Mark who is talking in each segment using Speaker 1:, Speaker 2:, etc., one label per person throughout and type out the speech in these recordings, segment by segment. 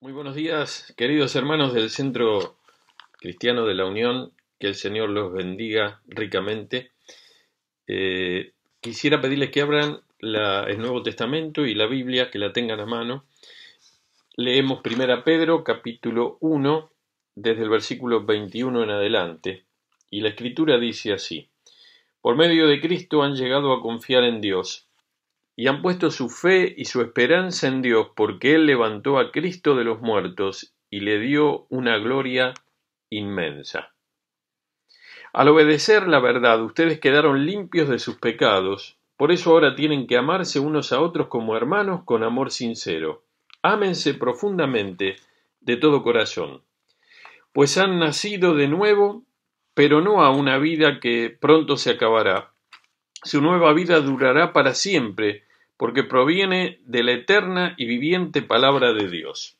Speaker 1: Muy buenos días, queridos hermanos del Centro Cristiano de la Unión, que el Señor los bendiga ricamente. Quisiera pedirles que abran el Nuevo Testamento y la Biblia, que la tengan a mano. Leemos 1 Pedro, capítulo 1, desde el versículo 21 en adelante, y la Escritura dice así: Por medio de Cristo han llegado a confiar en Dios, y han puesto su fe y su esperanza en Dios, porque Él levantó a Cristo de los muertos y le dio una gloria inmensa. Al obedecer la verdad, ustedes quedaron limpios de sus pecados, por eso ahora tienen que amarse unos a otros como hermanos con amor sincero. Ámense profundamente de todo corazón, pues han nacido de nuevo, pero no a una vida que pronto se acabará. Su nueva vida durará para siempre, porque proviene de la eterna y viviente palabra de Dios.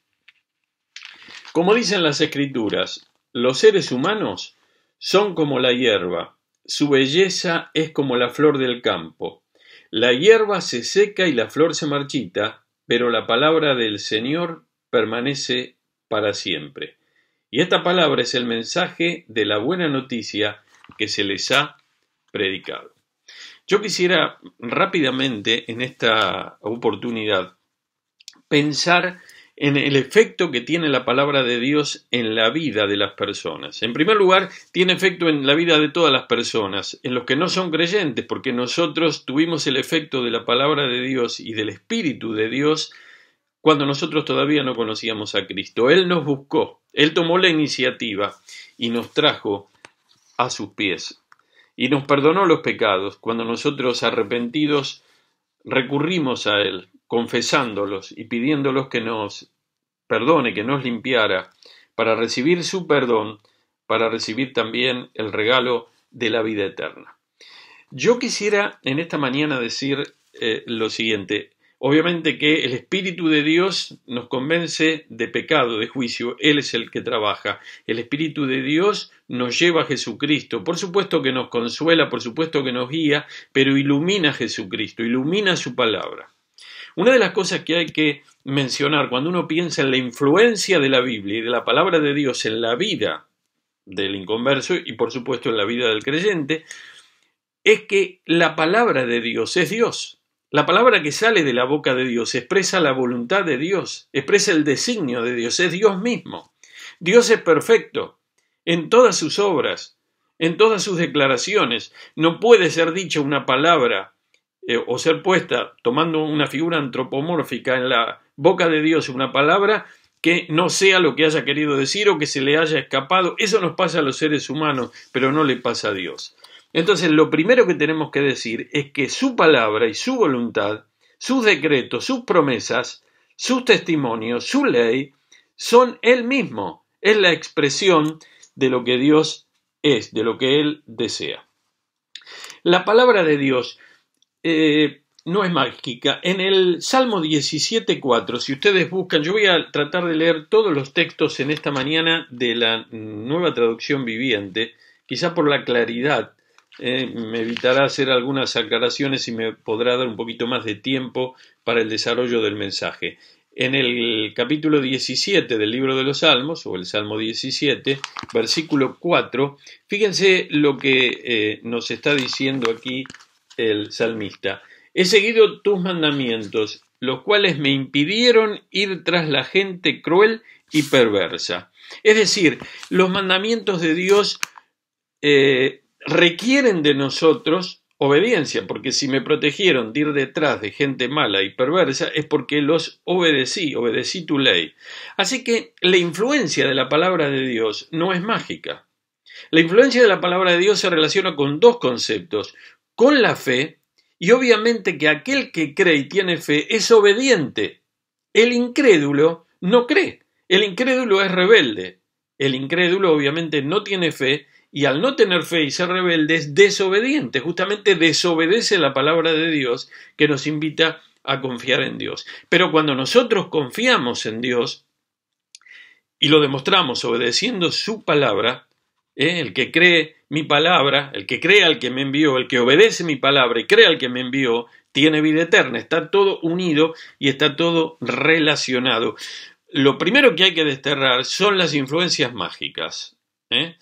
Speaker 1: Como dicen las Escrituras, los seres humanos son como la hierba, su belleza es como la flor del campo. La hierba se seca y la flor se marchita, pero la palabra del Señor permanece para siempre. Y esta palabra es el mensaje de la buena noticia que se les ha predicado. Yo quisiera rápidamente en esta oportunidad pensar en el efecto que tiene la palabra de Dios en la vida de las personas. En primer lugar, tiene efecto en la vida de todas las personas, en los que no son creyentes, porque nosotros tuvimos el efecto de la palabra de Dios y del Espíritu de Dios cuando nosotros todavía no conocíamos a Cristo. Él nos buscó, Él tomó la iniciativa y nos trajo a sus pies. Y nos perdonó los pecados cuando nosotros arrepentidos recurrimos a Él, confesándolos y pidiéndolos que nos perdone, que nos limpiara, para recibir su perdón, para recibir también el regalo de la vida eterna. Yo quisiera en esta mañana decir lo siguiente. Obviamente que el Espíritu de Dios nos convence de pecado, de juicio. Él es el que trabaja. El Espíritu de Dios nos lleva a Jesucristo. Por supuesto que nos consuela, por supuesto que nos guía, pero ilumina a Jesucristo, ilumina su palabra. Una de las cosas que hay que mencionar cuando uno piensa en la influencia de la Biblia y de la palabra de Dios en la vida del inconverso y por supuesto en la vida del creyente, es que la palabra de Dios es Dios. La palabra que sale de la boca de Dios expresa la voluntad de Dios, expresa el designio de Dios, es Dios mismo. Dios es perfecto en todas sus obras, en todas sus declaraciones. No puede ser dicha una palabra o ser puesta, tomando una figura antropomórfica en la boca de Dios, una palabra que no sea lo que haya querido decir o que se le haya escapado. Eso nos pasa a los seres humanos, pero no le pasa a Dios. Entonces, lo primero que tenemos que decir es que su palabra y su voluntad, sus decretos, sus promesas, sus testimonios, su ley, son Él mismo. Es la expresión de lo que Dios es, de lo que Él desea. La palabra de Dios no es mágica. En el Salmo 17:4, si ustedes buscan, yo voy a tratar de leer todos los textos en esta mañana de la Nueva Traducción Viviente, quizá por la claridad. Me evitará hacer algunas aclaraciones y me podrá dar un poquito más de tiempo para el desarrollo del mensaje. En el capítulo 17 del libro de los Salmos, o el Salmo 17, versículo 4, fíjense lo que nos está diciendo aquí el salmista. He seguido tus mandamientos, los cuales me impidieron ir tras la gente cruel y perversa. Es decir, los mandamientos de Dios requieren de nosotros obediencia, porque si me protegieron de ir detrás de gente mala y perversa es porque los obedecí tu ley. Así que la influencia de la palabra de Dios no es mágica. La influencia de la palabra de Dios se relaciona con dos conceptos, con la fe y obviamente que aquel que cree y tiene fe es obediente. El incrédulo no cree, el incrédulo es rebelde, el incrédulo obviamente no tiene fe. Y al no tener fe y ser rebelde es desobediente, justamente desobedece la palabra de Dios que nos invita a confiar en Dios. Pero cuando nosotros confiamos en Dios y lo demostramos obedeciendo su palabra, el que cree mi palabra, el que cree al que me envió, el que obedece mi palabra y cree al que me envió, tiene vida eterna. Está todo unido y está todo relacionado. lo primero que hay que desterrar son las influencias mágicas, ¿eh?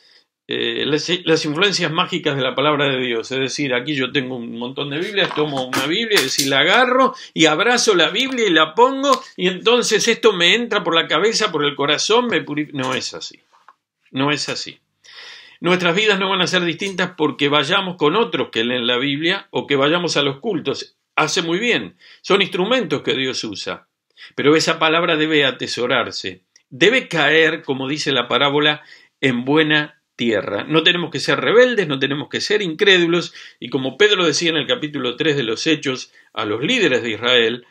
Speaker 1: Las influencias mágicas de la palabra de Dios, es decir, aquí yo tengo un montón de Biblias, tomo una Biblia, es decir, la agarro y abrazo la Biblia y la pongo y entonces esto me entra por la cabeza, por el corazón, me purifica. No es así, no es así. Nuestras vidas no van a ser distintas porque vayamos con otros que leen la Biblia o que vayamos a los cultos. Hace muy bien, son instrumentos que Dios usa, pero esa palabra debe atesorarse, debe caer, como dice la parábola, en buena tierra. No tenemos que ser rebeldes, no tenemos que ser incrédulos, y como Pedro decía en el capítulo 3 de los Hechos a los líderes de Israel,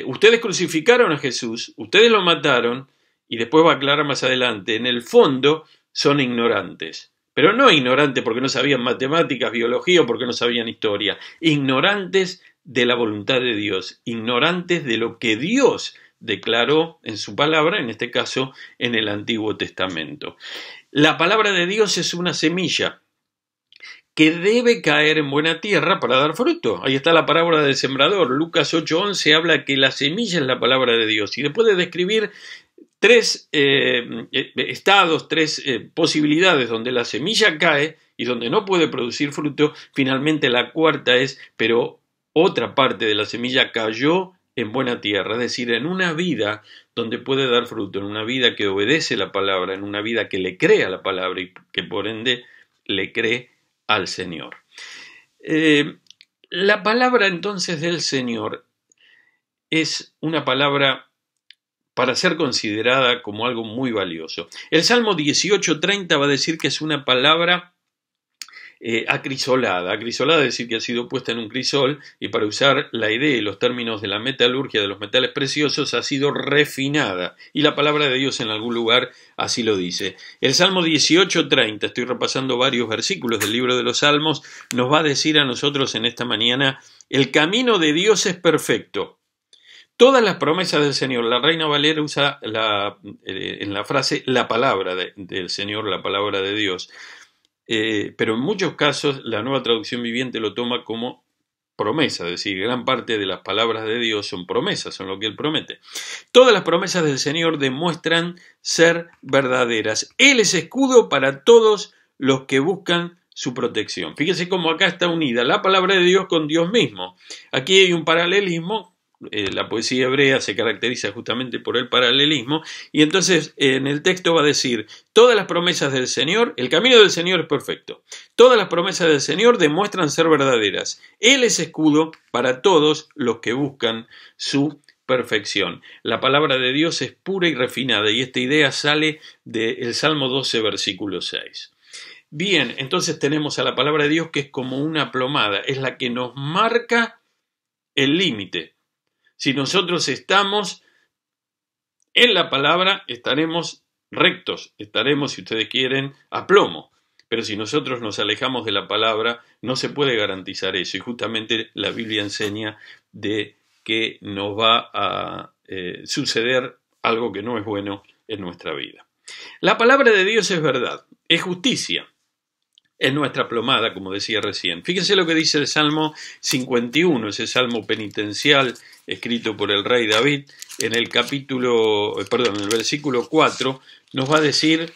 Speaker 1: ustedes crucificaron a Jesús, ustedes lo mataron, y después va a aclarar más adelante, en el fondo son ignorantes, pero no ignorantes porque no sabían matemáticas, biología o porque no sabían historia, ignorantes de la voluntad de Dios, ignorantes de lo que Dios declaró en su palabra, en este caso en el Antiguo Testamento. La palabra de Dios es una semilla que debe caer en buena tierra para dar fruto. Ahí está la parábola del sembrador. Lucas 8:11 habla que la semilla es la palabra de Dios. Y después de describir tres estados, tres posibilidades donde la semilla cae y donde no puede producir fruto, finalmente la cuarta es, pero otra parte de la semilla cayó en buena tierra, es decir, en una vida donde puede dar fruto, en una vida que obedece la palabra, en una vida que le cree a la palabra y que por ende le cree al Señor. La palabra entonces del Señor es una palabra para ser considerada como algo muy valioso. El Salmo 18:30 va a decir que es una palabra acrisolada. Acrisolada es decir que ha sido puesta en un crisol y, para usar la idea y los términos de la metalurgia de los metales preciosos, ha sido refinada. Y la palabra de Dios en algún lugar así lo dice. El Salmo 18:30, estoy repasando varios versículos del libro de los Salmos, nos va a decir a nosotros en esta mañana: el camino de Dios es perfecto. Todas las promesas del Señor, la Reina Valera usa en la frase la palabra del Señor, la palabra de Dios. Pero en muchos casos la Nueva Traducción Viviente lo toma como promesa, es decir, gran parte de las palabras de Dios son promesas, son lo que Él promete. Todas las promesas del Señor demuestran ser verdaderas. Él es escudo para todos los que buscan su protección. Fíjese cómo acá está unida la palabra de Dios con Dios mismo. Aquí hay un paralelismo. La poesía hebrea se caracteriza justamente por el paralelismo, y entonces en el texto va a decir: todas las promesas del Señor, el camino del Señor es perfecto, todas las promesas del Señor demuestran ser verdaderas, Él es escudo para todos los que buscan su perfección. La palabra de Dios es pura y refinada, y esta idea sale del Salmo 12, versículo 6. Bien, entonces tenemos a la palabra de Dios que es como una plomada, es la que nos marca el límite. Si nosotros estamos en la palabra, estaremos rectos, estaremos, si ustedes quieren, a plomo. Pero si nosotros nos alejamos de la palabra, no se puede garantizar eso. Y justamente la Biblia enseña de que nos va a suceder algo que no es bueno en nuestra vida. La palabra de Dios es verdad, es justicia. Es nuestra plomada, como decía recién. Fíjense lo que dice el Salmo 51, ese salmo penitencial escrito por el rey David, en el en el versículo 4, nos va a decir,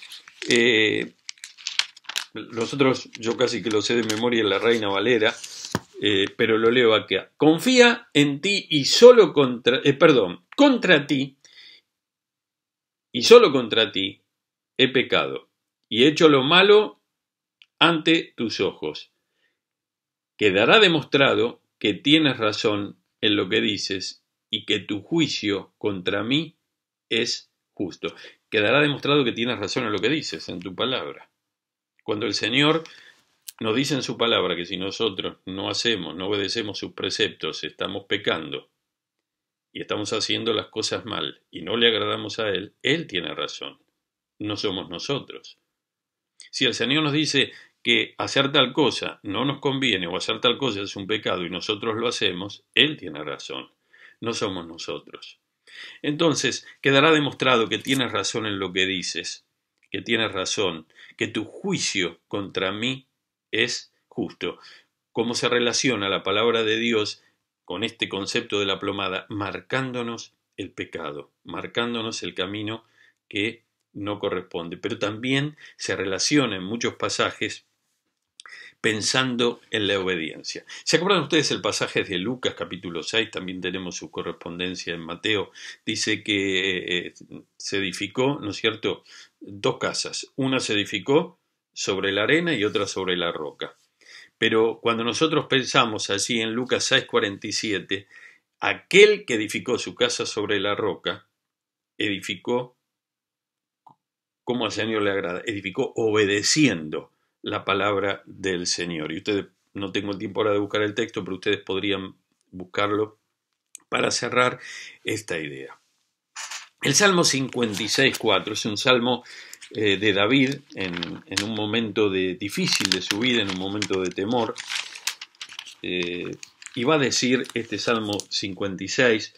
Speaker 1: yo casi que lo sé de memoria en la Reina Valera, pero lo leo acá. Confía en ti y solo contra ti, y solo contra ti he pecado, y he hecho lo malo ante tus ojos. Quedará demostrado que tienes razón en lo que dices y que tu juicio contra mí es justo. Quedará demostrado que tienes razón en lo que dices, en tu palabra. Cuando el Señor nos dice en su palabra que si nosotros no obedecemos sus preceptos, estamos pecando y estamos haciendo las cosas mal y no le agradamos a Él, Él tiene razón, no somos nosotros. Si el Señor nos dice que hacer tal cosa no nos conviene o hacer tal cosa es un pecado y nosotros lo hacemos, Él tiene razón, no somos nosotros. Entonces, quedará demostrado que tienes razón en lo que dices, que tienes razón, que tu juicio contra mí es justo. ¿Cómo se relaciona la palabra de Dios con este concepto de la plomada? Marcándonos el pecado, marcándonos el camino que no corresponde. Pero también se relaciona en muchos pasajes pensando en la obediencia. ¿Se acuerdan ustedes el pasaje de Lucas capítulo 6? También tenemos su correspondencia en Mateo. Dice que se edificó, ¿no es cierto?, dos casas. Una se edificó sobre la arena y otra sobre la roca. Pero cuando nosotros pensamos así en Lucas 6:47, aquel que edificó su casa sobre la roca, edificó como al Señor le agrada, edificó obedeciendo la palabra del Señor. Y ustedes, no tengo el tiempo ahora de buscar el texto, pero ustedes podrían buscarlo para cerrar esta idea. El Salmo 56:4 es un salmo de David en un momento difícil de su vida, en un momento de temor. Y va a decir este Salmo 56,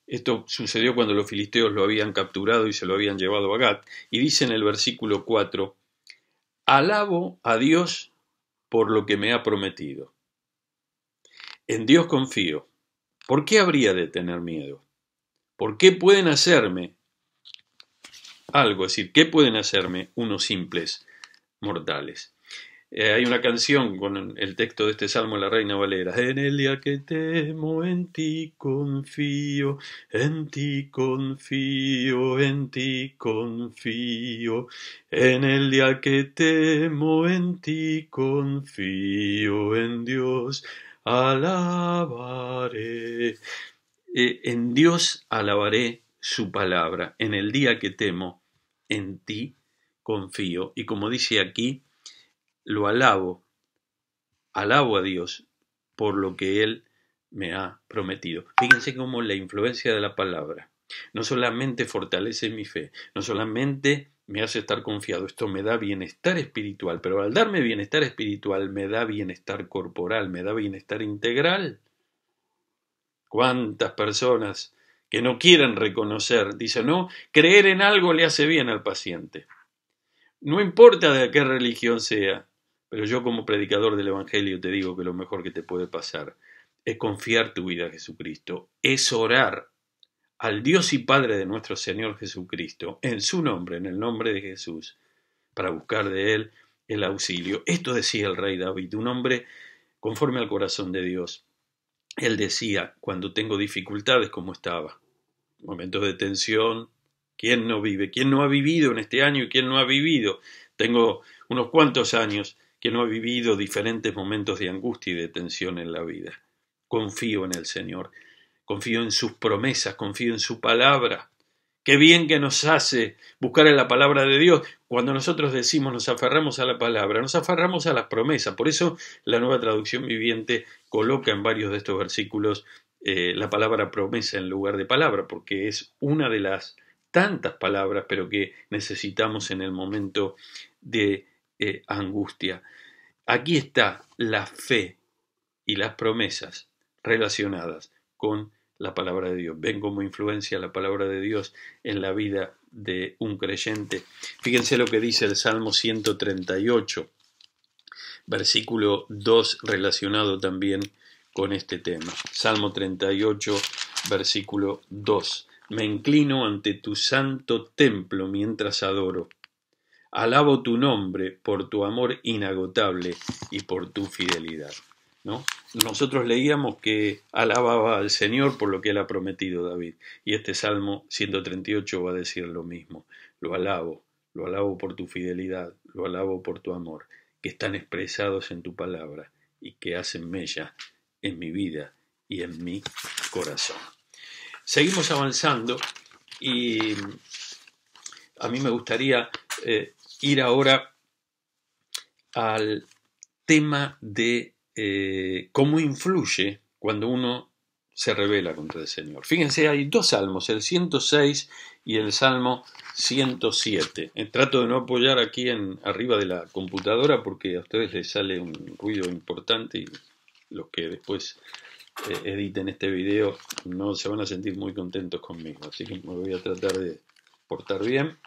Speaker 1: esto sucedió cuando los filisteos lo habían capturado y se lo habían llevado a Gat, y dice en el versículo 4, alabo a Dios por lo que me ha prometido. En Dios confío. ¿Por qué habría de tener miedo? ¿Por qué pueden hacerme algo? Es decir, ¿qué pueden hacerme unos simples mortales? Hay una canción con el texto de este salmo de la Reina Valera. En el día que temo, en ti confío, en ti confío, en ti confío. En el día que temo, en ti confío, en Dios alabaré. En Dios alabaré su palabra. En el día que temo, en ti confío. Y como dice aquí, lo alabo a Dios por lo que Él me ha prometido. Fíjense cómo la influencia de la palabra no solamente fortalece mi fe, no solamente me hace estar confiado, esto me da bienestar espiritual, pero al darme bienestar espiritual me da bienestar corporal, me da bienestar integral. ¿Cuántas personas que no quieren reconocer, dicen, no, creer en algo le hace bien al paciente? No importa de qué religión sea, pero yo como predicador del Evangelio te digo que lo mejor que te puede pasar es confiar tu vida a Jesucristo, es orar al Dios y Padre de nuestro Señor Jesucristo, en su nombre, en el nombre de Jesús, para buscar de Él el auxilio. Esto decía el rey David, un hombre conforme al corazón de Dios. Él decía, cuando tengo dificultades, como estaba, momentos de tensión, ¿quién no vive? ¿Quién no ha vivido en este año y quién no ha vivido? Tengo unos cuantos años que no ha vivido diferentes momentos de angustia y de tensión en la vida. Confío en el Señor, confío en sus promesas, confío en su palabra. Qué bien que nos hace buscar en la palabra de Dios. Cuando nosotros decimos nos aferramos a la palabra, nos aferramos a las promesas. Por eso la Nueva Traducción Viviente coloca en varios de estos versículos la palabra promesa en lugar de palabra, porque es una de las tantas palabras, pero que necesitamos en el momento de angustia. Aquí está la fe y las promesas relacionadas con la palabra de Dios. Ven cómo influencia la palabra de Dios en la vida de un creyente. Fíjense lo que dice el Salmo 138, versículo 2, relacionado también con este tema. Salmo 38, versículo 2. Me inclino ante tu santo templo mientras adoro. Alabo tu nombre por tu amor inagotable y por tu fidelidad. ¿No? Nosotros leíamos que alababa al Señor por lo que Él ha prometido David. Y este Salmo 138 va a decir lo mismo. Lo alabo por tu fidelidad, lo alabo por tu amor, que están expresados en tu palabra y que hacen mella en mi vida y en mi corazón. Seguimos avanzando y a mí me gustaría ir ahora al tema de cómo influye cuando uno se rebela contra el Señor. Fíjense, hay dos salmos, el 106 y el Salmo 107. Trato de no apoyar aquí arriba de la computadora porque a ustedes les sale un ruido importante y los que después editen este video no se van a sentir muy contentos conmigo, así que me voy a tratar de portar bien.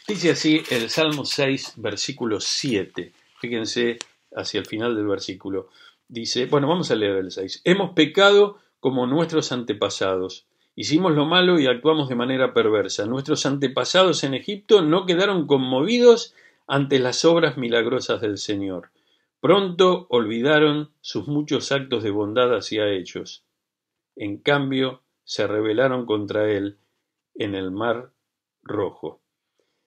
Speaker 1: Dice así el Salmo 6, versículo 7. Fíjense hacia el final del versículo. Dice, bueno, vamos a leer el 6. Hemos pecado como nuestros antepasados. Hicimos lo malo y actuamos de manera perversa. Nuestros antepasados en Egipto no quedaron conmovidos ante las obras milagrosas del Señor. Pronto olvidaron sus muchos actos de bondad hacia ellos. En cambio, se rebelaron contra él en el Mar Rojo.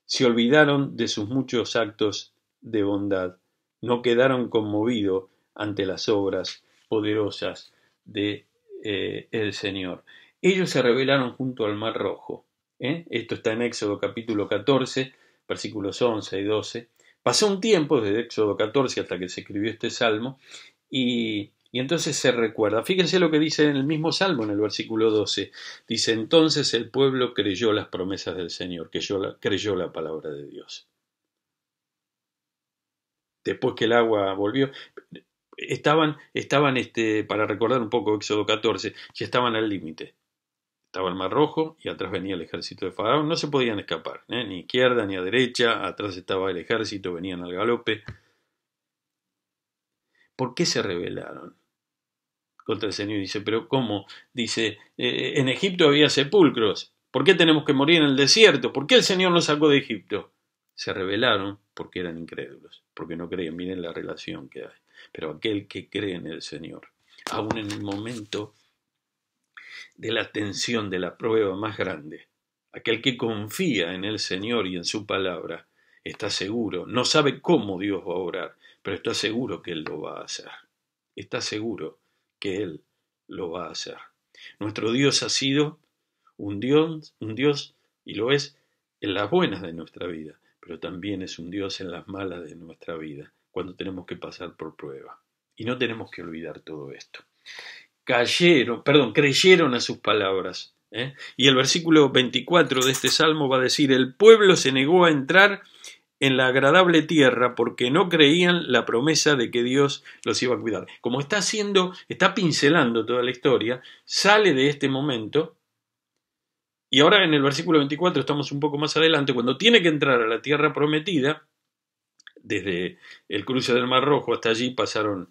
Speaker 1: Se olvidaron de sus muchos actos de bondad. No quedaron conmovidos ante las obras poderosas de el Señor. Ellos se rebelaron junto al Mar Rojo. Esto está en Éxodo capítulo 14, versículos 11 y 12. Pasó un tiempo desde Éxodo 14 hasta que se escribió este salmo y entonces se recuerda. Fíjense lo que dice en el mismo salmo, en el versículo 12. Dice, entonces el pueblo creyó las promesas del Señor, creyó la palabra de Dios. Después que el agua volvió, estaban para recordar un poco Éxodo 14, ya estaban al límite. Estaba el Mar Rojo y atrás venía el ejército de Faraón. No se podían escapar, ni izquierda ni a derecha. Atrás estaba el ejército, venían al galope. ¿Por qué se rebelaron contra el Señor? Dice, pero ¿cómo? Dice, en Egipto había sepulcros. ¿Por qué tenemos que morir en el desierto? ¿Por qué el Señor nos sacó de Egipto? Se rebelaron porque eran incrédulos, porque no creían. Miren la relación que hay. Pero aquel que cree en el Señor, aún en el momento de la tensión, de la prueba más grande, aquel que confía en el Señor y en su palabra, está seguro, no sabe cómo Dios va a obrar, pero está seguro que Él lo va a hacer. Está seguro que Él lo va a hacer. Nuestro Dios ha sido un Dios, y lo es en las buenas de nuestra vida, pero también es un Dios en las malas de nuestra vida, cuando tenemos que pasar por prueba. Y no tenemos que olvidar todo esto. Creyeron a sus palabras. Y el versículo 24 de este salmo va a decir, el pueblo se negó a entrar en la agradable tierra porque no creían la promesa de que Dios los iba a cuidar. Como está pincelando toda la historia, sale de este momento, y ahora en el versículo 24 estamos un poco más adelante, cuando tiene que entrar a la tierra prometida, desde el cruce del Mar Rojo hasta allí pasaron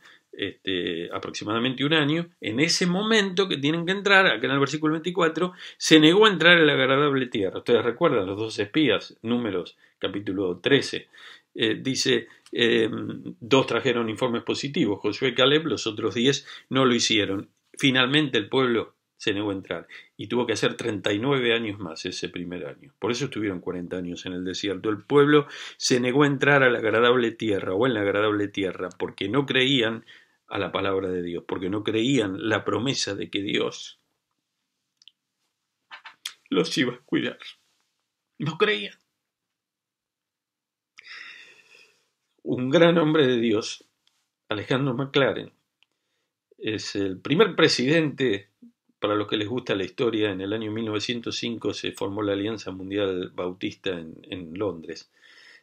Speaker 1: aproximadamente un año. En ese momento que tienen que entrar, acá en el versículo 24, se negó a entrar en la agradable tierra. Ustedes recuerdan los dos espías, Números capítulo 13. Dice, dos trajeron informes positivos, Josué y Caleb, los otros 10 no lo hicieron. Finalmente el pueblo se negó a entrar y tuvo que hacer 39 años más ese primer año. Por eso estuvieron 40 años en el desierto. El pueblo se negó a entrar a la agradable tierra o en la agradable tierra porque no creían a la palabra de Dios, porque no creían la promesa de que Dios los iba a cuidar. No creían. Un gran hombre de Dios, Alejandro McLaren, es el primer presidente. Para los que les gusta la historia, en el año 1905 se formó la Alianza Mundial Bautista en Londres.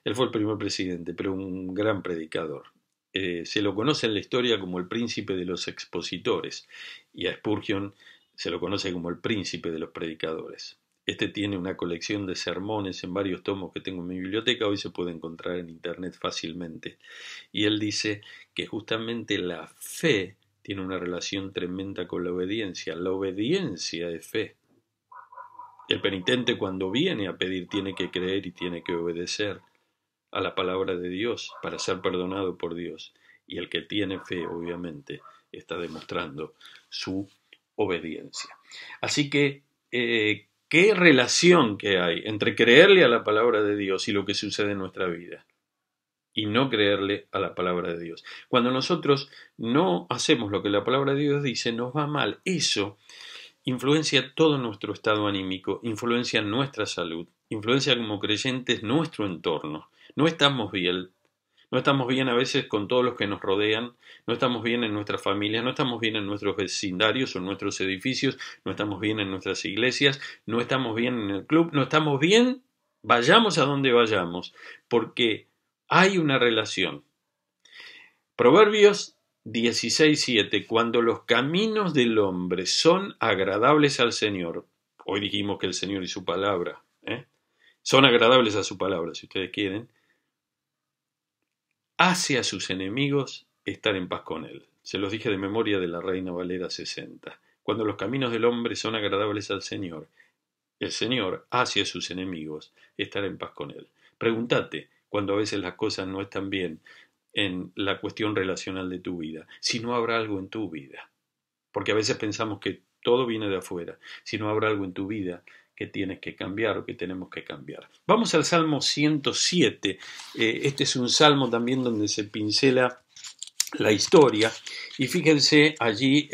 Speaker 1: Él fue el primer presidente, pero un gran predicador. Se lo conoce en la historia como el príncipe de los expositores, y a Spurgeon se lo conoce como el príncipe de los predicadores. Este tiene una colección de sermones en varios tomos que tengo en mi biblioteca, hoy se puede encontrar en internet fácilmente. Y él dice que justamente la fe tiene una relación tremenda con la obediencia. La obediencia es fe. El penitente cuando viene a pedir tiene que creer y tiene que obedecer a la palabra de Dios para ser perdonado por Dios. Y el que tiene fe, obviamente, está demostrando su obediencia. Así que, ¿qué relación que hay entre creerle a la palabra de Dios y lo que sucede en nuestra vida? Y no creerle a la palabra de Dios. Cuando nosotros no hacemos lo que la palabra de Dios dice, nos va mal. Eso influencia todo nuestro estado anímico, influencia nuestra salud, influencia como creyentes nuestro entorno. No estamos bien. No estamos bien a veces con todos los que nos rodean, no estamos bien en nuestras familias, no estamos bien en nuestros vecindarios o en nuestros edificios, no estamos bien en nuestras iglesias, no estamos bien en el club, no estamos bien, vayamos a donde vayamos, porque hay una relación. Proverbios 16:7. Cuando los caminos del hombre son agradables al Señor, hoy dijimos que el Señor y su palabra, son agradables a su palabra, si ustedes quieren, hace a sus enemigos estar en paz con él. Se los dije de memoria de la Reina Valera 60. cuando los caminos del hombre son agradables al Señor, el Señor hace a sus enemigos estar en paz con él. Pregúntate cuando a veces las cosas no están bien en la cuestión relacional de tu vida, si no habrá algo en tu vida. Porque a veces pensamos que todo viene de afuera, si no habrá algo en tu vida que tienes que cambiar o que tenemos que cambiar. Vamos al Salmo 107. Este es un salmo también donde se pincela la historia, y fíjense allí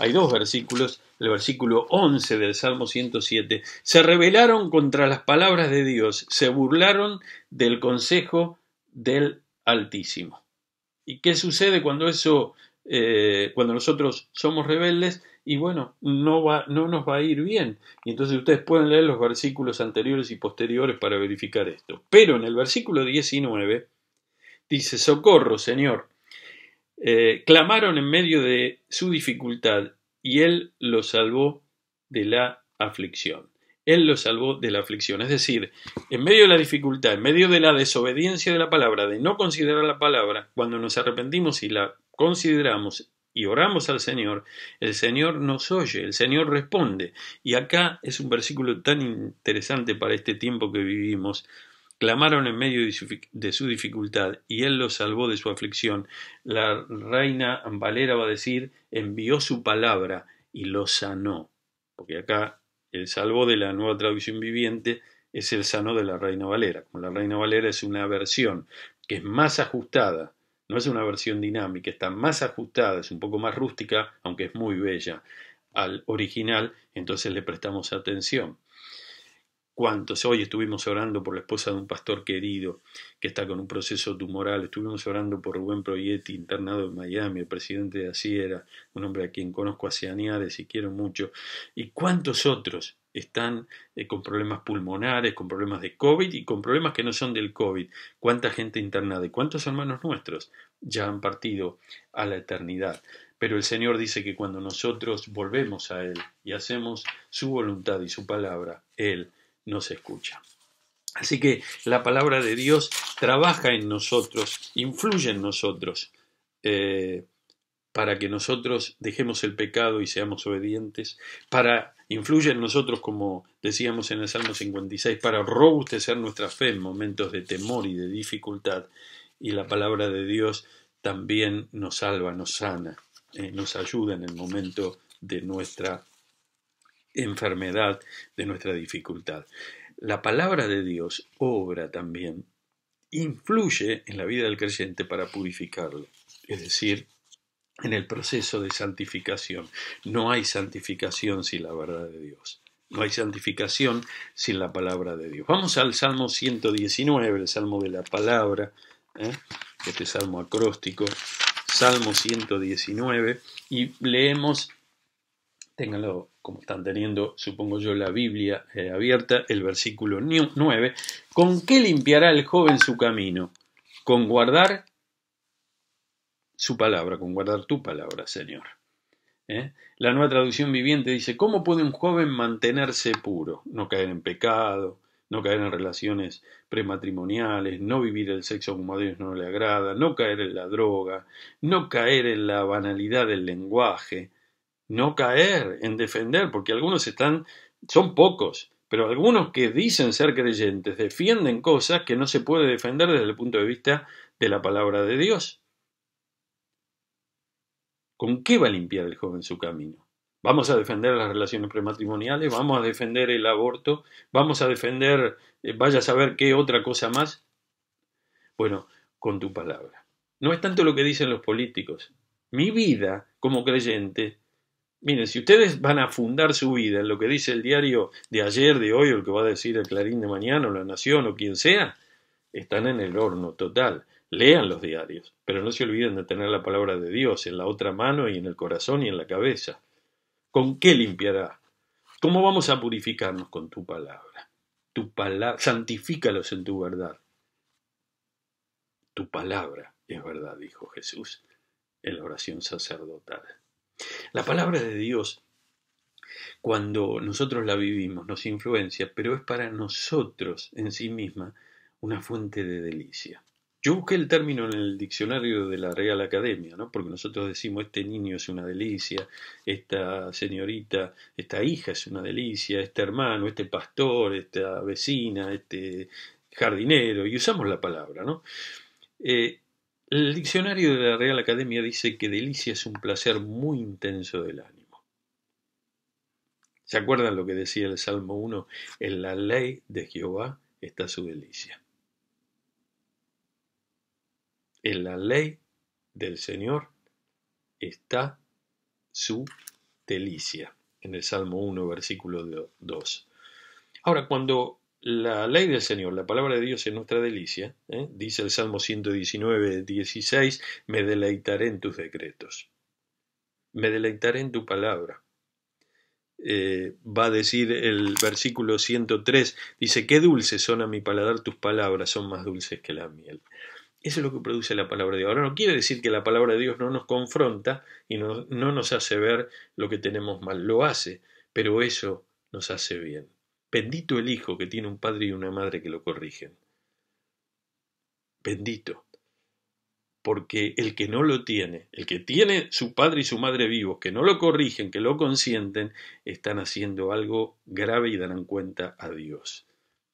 Speaker 1: hay dos versículos, el versículo 11 del Salmo 107, se rebelaron contra las palabras de Dios, se burlaron del consejo del Altísimo. ¿Y qué sucede cuando cuando nosotros somos rebeldes? Y bueno, no nos va a ir bien. Y entonces ustedes pueden leer los versículos anteriores y posteriores para verificar esto. Pero en el versículo 19 dice: socorro, Señor. Clamaron en medio de su dificultad y Él los salvó de la aflicción. Él los salvó de la aflicción. Es decir, en medio de la dificultad, en medio de la desobediencia de la palabra, de no considerar la palabra, cuando nos arrepentimos y la consideramos y oramos al Señor, el Señor nos oye, el Señor responde. Y acá es un versículo tan interesante para este tiempo que vivimos. Clamaron en medio de su dificultad y Él los salvó de su aflicción. La Reina Valera va a decir: envió su palabra y los sanó. Porque acá el salvó de la Nueva Traducción Viviente es el sanó de la Reina Valera. Como la Reina Valera es una versión que es más ajustada, no es una versión dinámica, está más ajustada, es un poco más rústica, aunque es muy bella, al original, entonces le prestamos atención. ¿Cuántos? Hoy estuvimos orando por la esposa de un pastor querido que está con un proceso tumoral. Estuvimos orando por Rubén Proietti, internado en Miami, el presidente de Asiera, un hombre a quien conozco hace años y quiero mucho. ¿Y cuántos otros están con problemas pulmonares, con problemas de COVID y con problemas que no son del COVID? ¿Cuánta gente internada? ¿Y cuántos hermanos nuestros ya han partido a la eternidad? Pero el Señor dice que cuando nosotros volvemos a Él y hacemos su voluntad y su palabra, Él nos escucha. Así que la palabra de Dios trabaja en nosotros, influye en nosotros, para que nosotros dejemos el pecado y seamos obedientes, influye en nosotros, como decíamos en el Salmo 56, para robustecer nuestra fe en momentos de temor y de dificultad. Y la palabra de Dios también nos salva, nos sana, nos ayuda en el momento de nuestra enfermedad, de nuestra dificultad. La palabra de Dios obra también, influye en la vida del creyente para purificarlo, es decir, en el proceso de santificación. No hay santificación sin la verdad de Dios. No hay santificación sin la palabra de Dios. Vamos al Salmo 119, el Salmo de la Palabra, este Salmo acróstico, Salmo 119, y leemos. Ténganlo como están teniendo, supongo yo, la Biblia abierta, el versículo 9. ¿Con qué limpiará el joven su camino? Con guardar su palabra, con guardar tu palabra, Señor. La Nueva Traducción Viviente dice: ¿cómo puede un joven mantenerse puro? No caer en pecado, no caer en relaciones prematrimoniales, no vivir el sexo como a Dios no le agrada, no caer en la droga, no caer en la banalidad del lenguaje, no caer en defender, porque algunos son pocos, pero algunos que dicen ser creyentes defienden cosas que no se puede defender desde el punto de vista de la palabra de Dios. ¿Con qué va a limpiar el joven su camino? ¿Vamos a defender las relaciones prematrimoniales? ¿Vamos a defender el aborto? ¿Vamos a defender, vaya a saber qué otra cosa más? Bueno, con tu palabra. No es tanto lo que dicen los políticos. Mi vida como creyente. Miren, si ustedes van a fundar su vida en lo que dice el diario de ayer, de hoy, o el que va a decir el Clarín de mañana, o La Nación, o quien sea, están en el horno total. Lean los diarios, pero no se olviden de tener la palabra de Dios en la otra mano y en el corazón y en la cabeza. ¿Con qué limpiará? ¿Cómo vamos a purificarnos? Con tu palabra. Tu palabra, santifícalos en tu verdad. Tu palabra es verdad, dijo Jesús en la oración sacerdotal. La palabra de Dios, cuando nosotros la vivimos, nos influencia, pero es para nosotros en sí misma una fuente de delicia. Yo busqué el término en el diccionario de la Real Academia, ¿no? Porque nosotros decimos, este niño es una delicia, esta señorita, esta hija es una delicia, este hermano, este pastor, esta vecina, este jardinero, y usamos la palabra, ¿no? El diccionario de la Real Academia dice que delicia es un placer muy intenso del ánimo. ¿Se acuerdan lo que decía el Salmo 1? En la ley de Jehová está su delicia. En la ley del Señor está su delicia. En el Salmo 1, versículo 2. Ahora, cuando la ley del Señor, la palabra de Dios es nuestra delicia, dice el Salmo 119, 16, me deleitaré en tus decretos. Me deleitaré en tu palabra. Va a decir el versículo 103, dice, qué dulces son a mi paladar tus palabras, son más dulces que la miel. Eso es lo que produce la palabra de Dios. Ahora no quiere decir que la palabra de Dios no nos confronta y no nos hace ver lo que tenemos mal. Lo hace, pero eso nos hace bien. Bendito el hijo que tiene un padre y una madre que lo corrigen. Bendito. Porque el que no lo tiene, el que tiene su padre y su madre vivos, que no lo corrigen, que lo consienten, están haciendo algo grave y darán cuenta a Dios.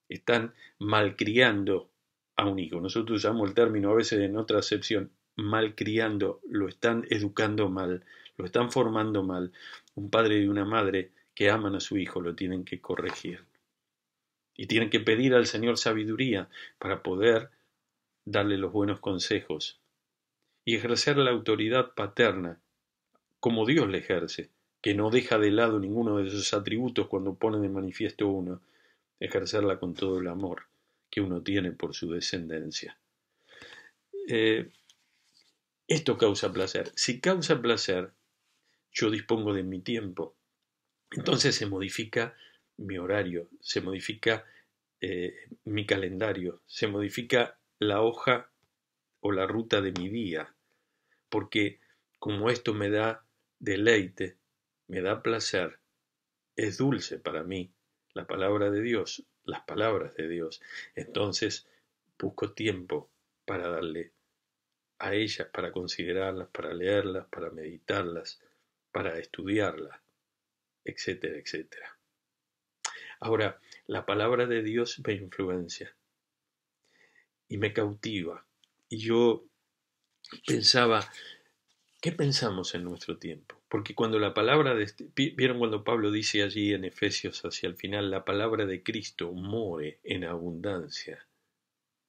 Speaker 1: Están malcriando a un hijo. Nosotros usamos el término a veces en otra acepción, malcriando, lo están educando mal, lo están formando mal. Un padre y una madre que aman a su hijo lo tienen que corregir. Y tienen que pedir al Señor sabiduría para poder darle los buenos consejos y ejercer la autoridad paterna como Dios le ejerce, que no deja de lado ninguno de sus atributos cuando pone de manifiesto uno, ejercerla con todo el amor que uno tiene por su descendencia. Esto causa placer. Si causa placer, yo dispongo de mi tiempo. Entonces se modifica mi horario, se modifica mi calendario, se modifica la hoja o la ruta de mi día, porque como esto me da deleite, me da placer, es dulce para mí la palabra de Dios, las palabras de Dios, entonces busco tiempo para darle a ellas, para considerarlas, para leerlas, para meditarlas, para estudiarlas, etcétera, etcétera. Ahora, la palabra de Dios me influencia y me cautiva. Y yo pensaba, ¿qué pensamos en nuestro tiempo? Porque cuando la palabra vieron cuando Pablo dice allí en Efesios hacia el final, la palabra de Cristo more en abundancia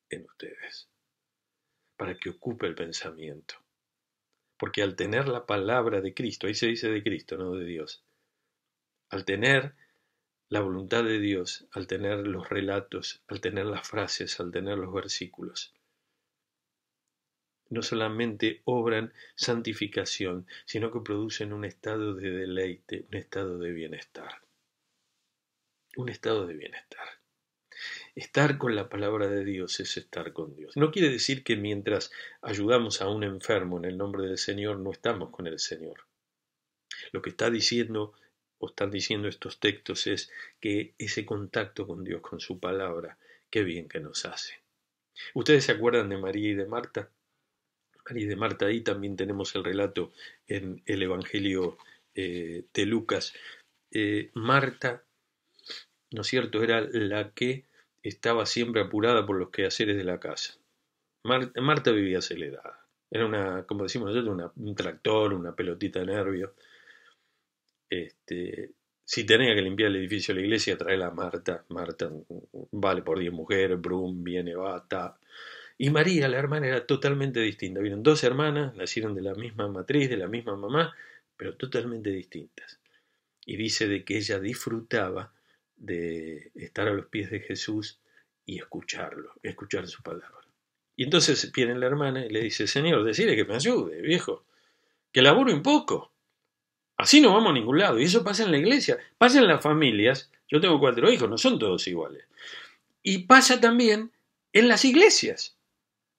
Speaker 1: en ustedes, para que ocupe el pensamiento. Porque al tener la palabra de Cristo, ahí se dice de Cristo, no de Dios, al tener la voluntad de Dios, al tener los relatos, al tener las frases, al tener los versículos, no solamente obran santificación, sino que producen un estado de deleite, un estado de bienestar. Un estado de bienestar. Estar con la palabra de Dios es estar con Dios. No quiere decir que mientras ayudamos a un enfermo en el nombre del Señor no estamos con el Señor. Lo que está diciendo o están diciendo estos textos es que ese contacto con Dios, con su palabra, qué bien que nos hace. ¿Ustedes se acuerdan de María y de Marta? María y de Marta, ahí también tenemos el relato en el Evangelio de Lucas. Marta, ¿no es cierto?, era la que estaba siempre apurada por los quehaceres de la casa. Marta vivía acelerada. Era una, como decimos nosotros, un tractor, una pelotita de nervio. Si tenía que limpiar el edificio de la iglesia, trae a Marta. Marta vale por 10 mujeres, Brum, viene, va, está. Y María, la hermana, era totalmente distinta. Vieron 2 hermanas, nacieron de la misma matriz, de la misma mamá, pero totalmente distintas. Y dice de que ella disfrutaba de estar a los pies de Jesús y escucharlo, escuchar su palabra. Y entonces viene la hermana y le dice, Señor, decile que me ayude, viejo, que labure un poco. Así no vamos a ningún lado. Y eso pasa en la iglesia, pasa en las familias. Yo tengo 4 hijos, no son todos iguales. Y pasa también en las iglesias.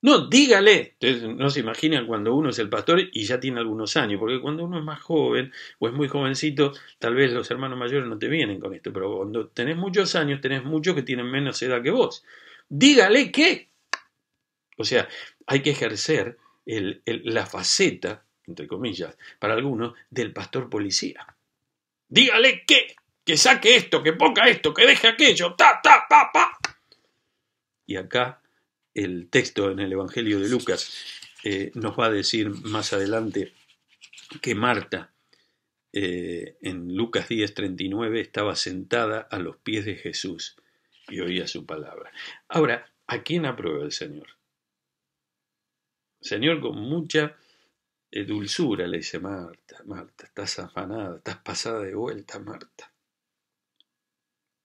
Speaker 1: No, dígale. Ustedes no se imaginan cuando uno es el pastor y ya tiene algunos años, porque cuando uno es más joven o es muy jovencito, tal vez los hermanos mayores no te vienen con esto, pero cuando tenés muchos años, tenés muchos que tienen menos edad que vos. Dígale que O sea, hay que ejercer la faceta, entre comillas, para algunos, del pastor policía. Dígale que saque esto, que ponga esto, que deje aquello, ta, ta, pa, pa. Y acá el texto en el Evangelio de Lucas nos va a decir más adelante que Marta, en Lucas 10:39, estaba sentada a los pies de Jesús y oía su palabra. Ahora, ¿a quién aprueba el Señor? El Señor con mucha dulzura le dice: Marta, Marta, estás afanada, estás pasada de vuelta, Marta.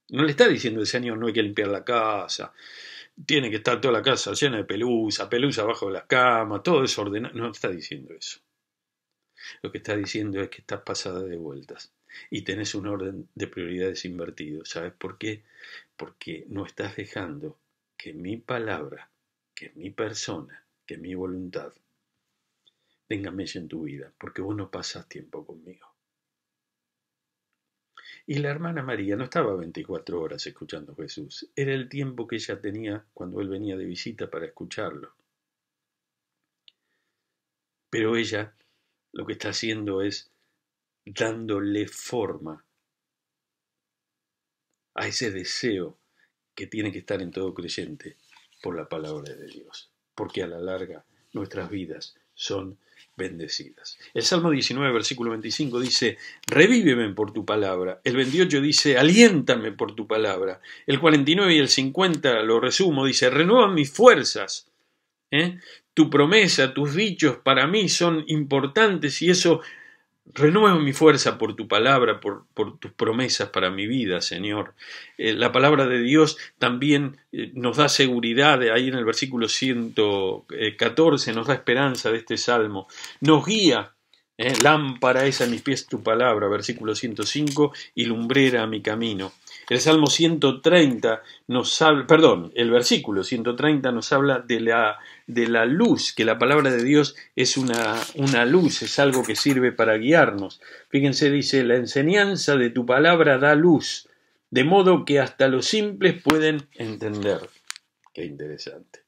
Speaker 1: No le está diciendo el Señor: no hay que limpiar la casa, tiene que estar toda la casa llena de pelusa abajo de las camas, todo desordenado. No está diciendo eso. Lo que está diciendo es que estás pasada de vueltas y tenés un orden de prioridades invertido. ¿Sabes por qué? Porque no estás dejando que mi palabra, que mi persona, que mi voluntad tenga mella en tu vida, porque vos no pasás tiempo conmigo. Y la hermana María no estaba 24 horas escuchando a Jesús. Era el tiempo que ella tenía cuando él venía de visita para escucharlo. Pero ella lo que está haciendo es dándole forma a ese deseo que tiene que estar en todo creyente por la palabra de Dios. Porque a la larga nuestras vidas son bendecidas. El Salmo 19, versículo 25 dice: revíveme por tu palabra. El 28 dice: aliéntame por tu palabra. El 49 y el 50, lo resumo, dice: renueva mis fuerzas. Tu promesa, tus dichos para mí son importantes y eso renueva mi fuerza por tu palabra, por tus promesas para mi vida, Señor. La palabra de Dios también nos da seguridad, ahí en el versículo 114 nos da esperanza de este salmo. Nos guía, lámpara es a mis pies tu palabra, versículo 105, y lumbrera a mi camino. El Salmo 130 nos habla, el versículo 130 nos habla de la luz, que la palabra de Dios es una luz, es algo que sirve para guiarnos. Fíjense, dice: la enseñanza de tu palabra da luz, de modo que hasta los simples pueden entender. Qué interesante.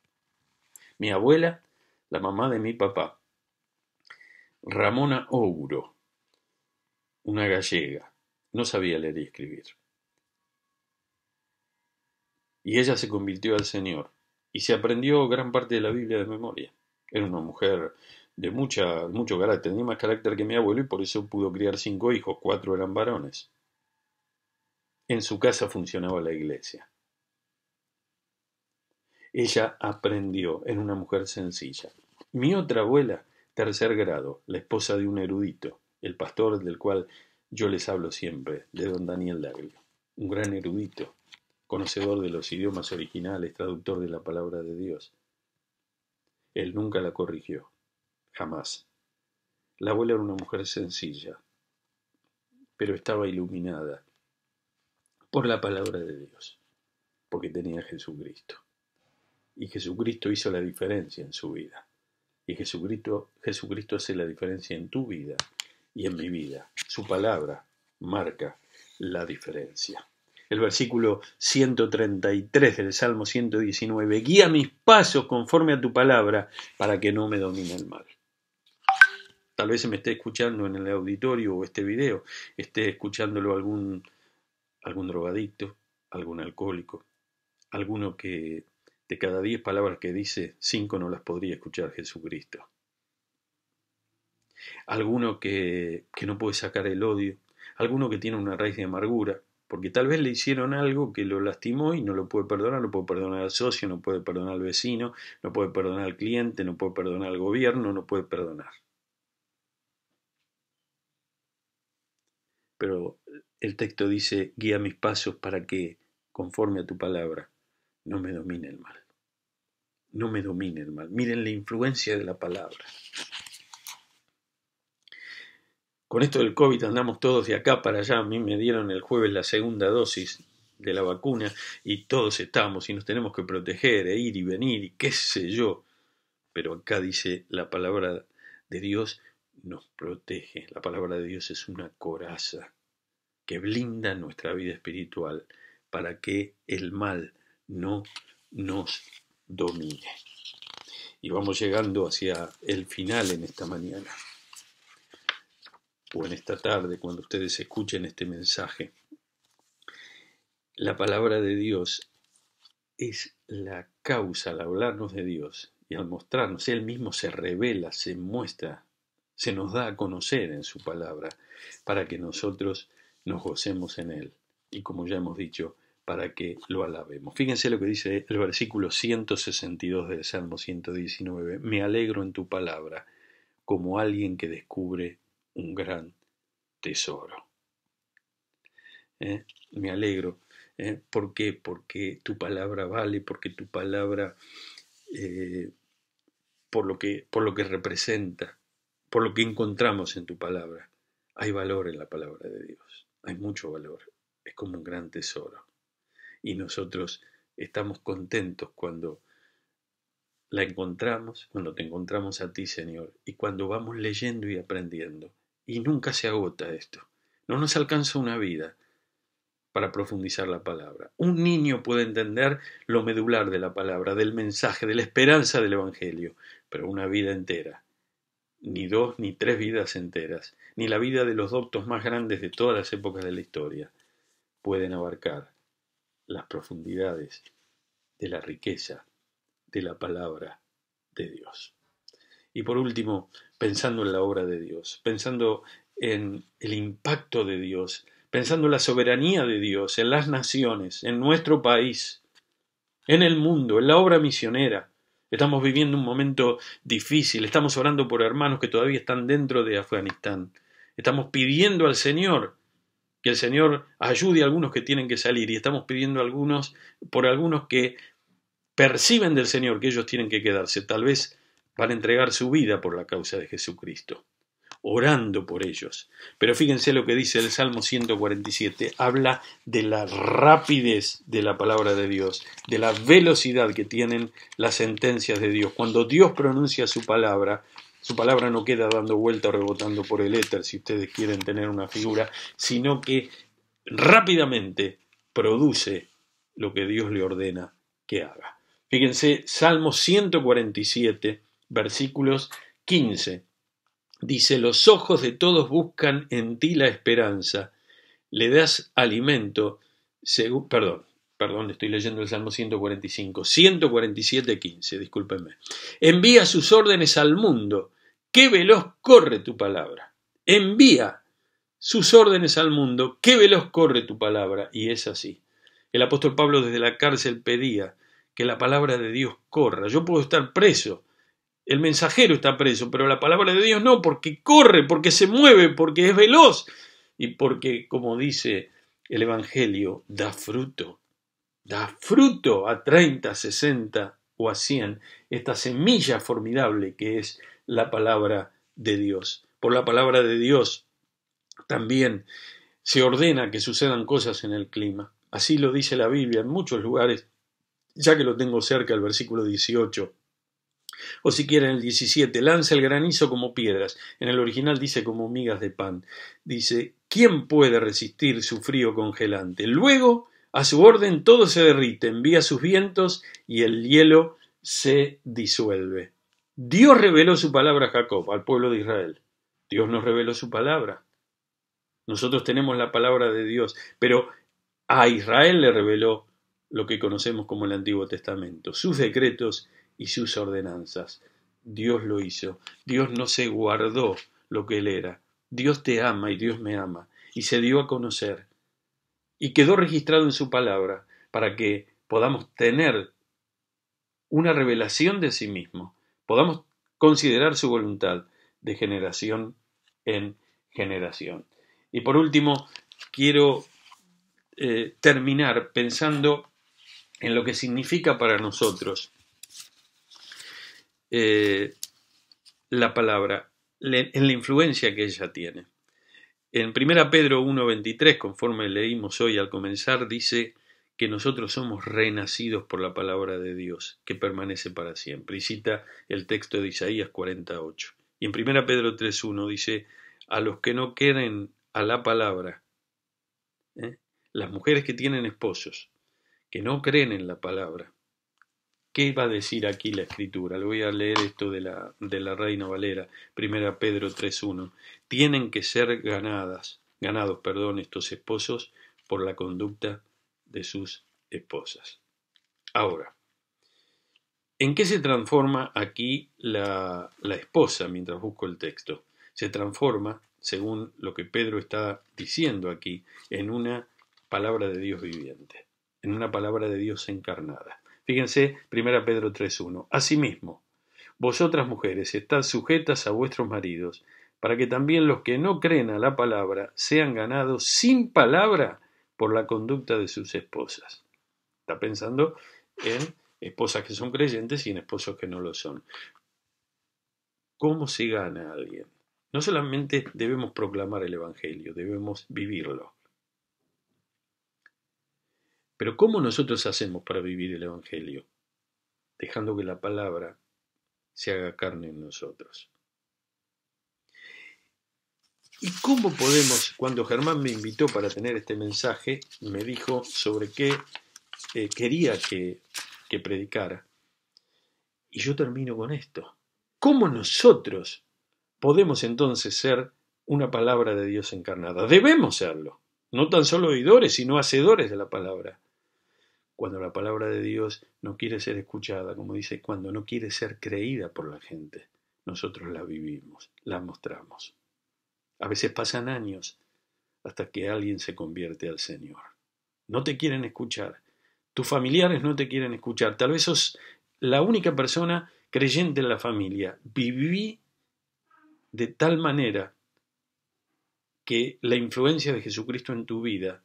Speaker 1: Mi abuela, la mamá de mi papá, Ramona Ouro, una gallega, no sabía leer y escribir. Y ella se convirtió al Señor y se aprendió gran parte de la Biblia de memoria. Era una mujer de mucho carácter, tenía más carácter que mi abuelo y por eso pudo criar 5 hijos, 4 eran varones. En su casa funcionaba la iglesia. Ella aprendió, en una mujer sencilla. Mi otra abuela, 3er grado, la esposa de un erudito, el pastor del cual yo les hablo siempre, de don Daniel Daglio, un gran erudito, conocedor de los idiomas originales, traductor de la palabra de Dios. Él nunca la corrigió, jamás. La abuela era una mujer sencilla, pero estaba iluminada por la palabra de Dios, porque tenía a Jesucristo. Y Jesucristo hizo la diferencia en su vida. Y Jesucristo hace la diferencia en tu vida y en mi vida. Su palabra marca la diferencia. El versículo 133 del Salmo 119: guía mis pasos conforme a tu palabra, para que no me domine el mal. Tal vez se me esté escuchando en el auditorio o este video, esté escuchándolo algún drogadicto, algún alcohólico, alguno que de cada 10 palabras que dice, 5 no las podría escuchar Jesucristo. Alguno que no puede sacar el odio, alguno que tiene una raíz de amargura, porque tal vez le hicieron algo que lo lastimó y no lo puede perdonar, no puede perdonar al socio, no puede perdonar al vecino, no puede perdonar al cliente, no puede perdonar al gobierno, no puede perdonar. Pero el texto dice: guía mis pasos para que, conforme a tu palabra, no me domine el mal. No me domine el mal. Miren la influencia de la palabra. Con esto del COVID andamos todos de acá para allá. A mí me dieron el jueves la 2ª dosis de la vacuna y todos estamos y nos tenemos que proteger e ir y venir y qué sé yo. Pero acá dice: la palabra de Dios nos protege. La palabra de Dios es una coraza que blinda nuestra vida espiritual para que el mal no nos domine. y vamos llegando hacia el final en esta mañana, o en esta tarde, cuando ustedes escuchen este mensaje. La palabra de Dios es la causa al hablarnos de Dios y al mostrarnos. Él mismo se revela, se muestra, se nos da a conocer en su palabra para que nosotros nos gocemos en Él. Y como ya hemos dicho, para que lo alabemos. Fíjense lo que dice el versículo 162 del Salmo 119. Me alegro en tu palabra, como alguien que descubre un gran tesoro. Me alegro. ¿Por qué? Porque tu palabra vale, porque tu palabra, por lo que representa, por lo que encontramos en tu palabra. Hay valor en la palabra de Dios, hay mucho valor, es como un gran tesoro. Y nosotros estamos contentos cuando la encontramos, cuando te encontramos a ti, Señor, y cuando vamos leyendo y aprendiendo. Y nunca se agota esto, no nos alcanza una vida para profundizar la palabra. Un niño puede entender lo medular de la palabra, del mensaje, de la esperanza del Evangelio, pero una vida entera, ni 2 ni 3 vidas enteras, ni la vida de los doctos más grandes de todas las épocas de la historia, pueden abarcar las profundidades de la riqueza de la palabra de Dios. Y por último, pensando en la obra de Dios, pensando en el impacto de Dios, pensando en la soberanía de Dios, en las naciones, en nuestro país, en el mundo, en la obra misionera. Estamos viviendo un momento difícil, estamos orando por hermanos que todavía están dentro de Afganistán. Estamos pidiendo al Señor que el Señor ayude a algunos que tienen que salir y estamos pidiendo por algunos que perciben del Señor que ellos tienen que quedarse. Tal vez van a entregar su vida por la causa de Jesucristo, orando por ellos. Pero fíjense lo que dice el Salmo 147, habla de la rapidez de la palabra de Dios, de la velocidad que tienen las sentencias de Dios. Cuando Dios pronuncia su palabra no queda dando vuelta o rebotando por el éter, si ustedes quieren tener una figura, sino que rápidamente produce lo que Dios le ordena que haga. Fíjense, Salmo 147, versículos 15. Dice, los ojos de todos buscan en ti la esperanza, le das alimento, perdón, estoy leyendo el Salmo 145, 147, 15, discúlpenme. Envía sus órdenes al mundo, qué veloz corre tu palabra. Envía sus órdenes al mundo, qué veloz corre tu palabra. Y es así. El apóstol Pablo desde la cárcel pedía que la palabra de Dios corra. Yo puedo estar preso, el mensajero está preso, pero la palabra de Dios no, porque corre, porque se mueve, porque es veloz y porque, como dice el Evangelio, da fruto a 30, 60 o a 100, esta semilla formidable que es la palabra de Dios. Por la palabra de Dios también se ordena que sucedan cosas en el clima. Así lo dice la Biblia en muchos lugares, ya que lo tengo cerca, el versículo 18. O si quieren el 17, lanza el granizo como piedras. En el original dice como migas de pan. Dice, ¿quién puede resistir su frío congelante? Luego, a su orden todo se derrite, envía sus vientos y el hielo se disuelve. Dios reveló su palabra a Jacob, al pueblo de Israel. Dios nos reveló su palabra. Nosotros tenemos la palabra de Dios, pero a Israel le reveló lo que conocemos como el Antiguo Testamento, sus decretos y sus ordenanzas. Dios lo hizo. Dios no se guardó lo que Él era. Dios te ama y Dios me ama. Y se dio a conocer. Y quedó registrado en su palabra para que podamos tener una revelación de sí mismo. Podamos considerar su voluntad de generación en generación. Y por último, quiero terminar pensando en lo que significa para nosotros la palabra, en la influencia que ella tiene. En 1 Pedro 1:23, conforme leímos hoy al comenzar, dice que nosotros somos renacidos por la palabra de Dios, que permanece para siempre. Y cita el texto de Isaías 48. Y en 1 Pedro 3:1 dice, a los que no creen a la palabra, las mujeres que tienen esposos, que no creen en la palabra, ¿Qué va a decir aquí la Escritura? Le voy a leer esto de la Reina Valera, 1 Pedro 3:1. Tienen que ser ganados, estos esposos por la conducta de sus esposas. Ahora, ¿en qué se transforma aquí la esposa mientras busco el texto? Se transforma, según lo que Pedro está diciendo aquí, en una palabra de Dios viviente, en una palabra de Dios encarnada. Fíjense, 1 Pedro 3:1. Asimismo, vosotras mujeres, estad sujetas a vuestros maridos, para que también los que no creen a la palabra sean ganados sin palabra por la conducta de sus esposas. Está pensando en esposas que son creyentes y en esposos que no lo son. ¿Cómo se gana a alguien? No solamente debemos proclamar el Evangelio, debemos vivirlo. Pero ¿cómo nosotros hacemos para vivir el Evangelio? Dejando que la palabra se haga carne en nosotros. ¿Y cómo podemos? Cuando Germán me invitó para tener este mensaje, me dijo sobre qué quería que predicara. Y yo termino con esto. ¿Cómo nosotros podemos entonces ser una palabra de Dios encarnada? Debemos serlo. No tan solo oidores, sino hacedores de la palabra. Cuando la palabra de Dios no quiere ser escuchada, como dice, cuando no quiere ser creída por la gente, nosotros la vivimos, la mostramos. A veces pasan años hasta que alguien se convierte al Señor. No te quieren escuchar. Tus familiares no te quieren escuchar. Tal vez sos la única persona creyente en la familia. Viví de tal manera que la influencia de Jesucristo en tu vida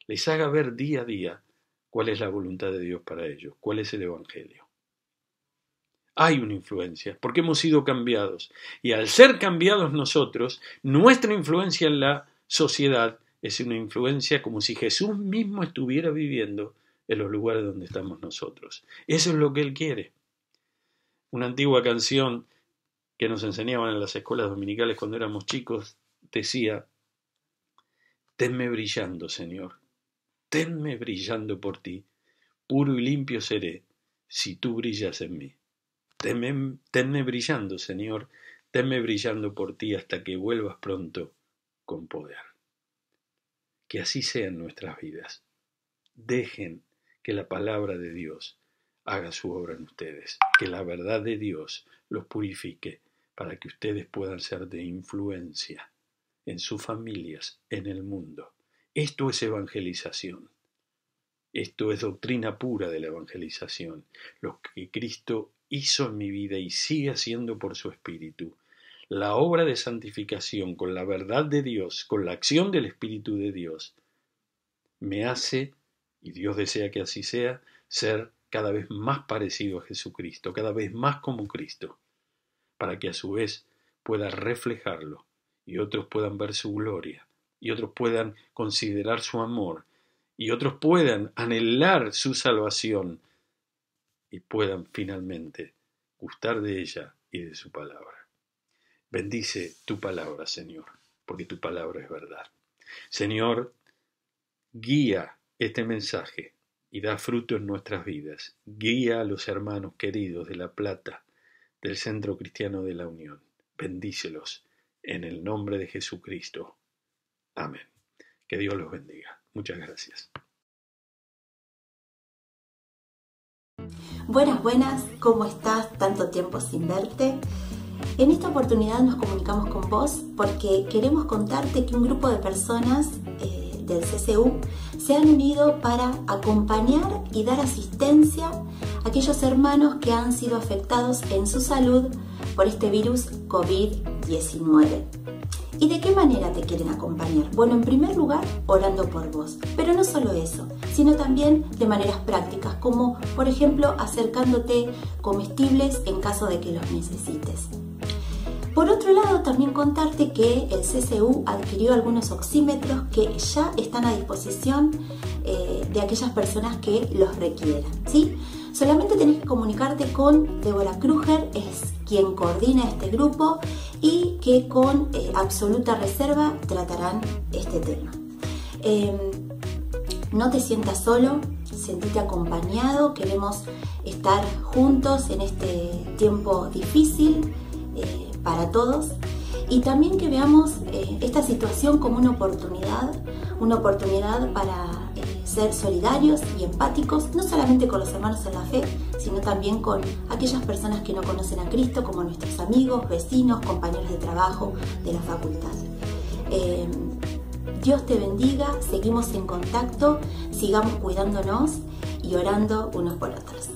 Speaker 1: les haga ver día a día cuál es la voluntad de Dios para ellos, cuál es el Evangelio. Hay una influencia, porque hemos sido cambiados. Y al ser cambiados nosotros, nuestra influencia en la sociedad es una influencia como si Jesús mismo estuviera viviendo en los lugares donde estamos nosotros. Eso es lo que Él quiere. Una antigua canción que nos enseñaban en las escuelas dominicales cuando éramos chicos decía: tenme brillando, Señor, tenme brillando por ti, puro y limpio seré si tú brillas en mí. Tenme brillando, Señor, tenme brillando por ti hasta que vuelvas pronto con poder. Que así sean nuestras vidas. Dejen que la palabra de Dios haga su obra en ustedes, que la verdad de Dios los purifique para que ustedes puedan ser de influencia en sus familias, en el mundo. Esto es evangelización. Esto es doctrina pura de la evangelización. Lo que Cristo hizo en mi vida y sigue haciendo por su Espíritu. La obra de santificación con la verdad de Dios, con la acción del Espíritu de Dios, me hace, y Dios desea que así sea, ser cada vez más parecido a Jesucristo, cada vez más como Cristo, para que a su vez pueda reflejarlo y otros puedan ver su gloria, y otros puedan considerar su amor, y otros puedan anhelar su salvación y puedan finalmente gustar de ella y de su palabra. Bendice tu palabra, Señor, porque tu palabra es verdad. Señor, guía este mensaje y da fruto en nuestras vidas. Guía a los hermanos queridos de La Plata, del Centro Cristiano de la Unión. Bendícelos en el nombre de Jesucristo. Amén. Que Dios los bendiga. Muchas gracias.
Speaker 2: Buenas, ¿cómo estás? Tanto tiempo sin verte. En esta oportunidad nos comunicamos con vos porque queremos contarte que un grupo de personas del CCU se han unido para acompañar y dar asistencia a aquellos hermanos que han sido afectados en su salud por este virus COVID-19. ¿Y de qué manera te quieren acompañar? Bueno, en primer lugar, orando por vos. Pero no solo eso, sino también de maneras prácticas, como por ejemplo acercándote comestibles en caso de que los necesites. Por otro lado, también contarte que el CCU adquirió algunos oxímetros que ya están a disposición de aquellas personas que los requieran, ¿sí? Solamente tenés que comunicarte con Débora Kruger, es quien coordina este grupo y que con absoluta reserva tratarán este tema. No te sientas solo, sentite acompañado, queremos estar juntos en este tiempo difícil para todos, y también que veamos esta situación como una oportunidad para ser solidarios y empáticos, no solamente con los hermanos en la fe, sino también con aquellas personas que no conocen a Cristo, como nuestros amigos, vecinos, compañeros de trabajo, de la facultad. Dios te bendiga, seguimos en contacto, sigamos cuidándonos y orando unos por otros.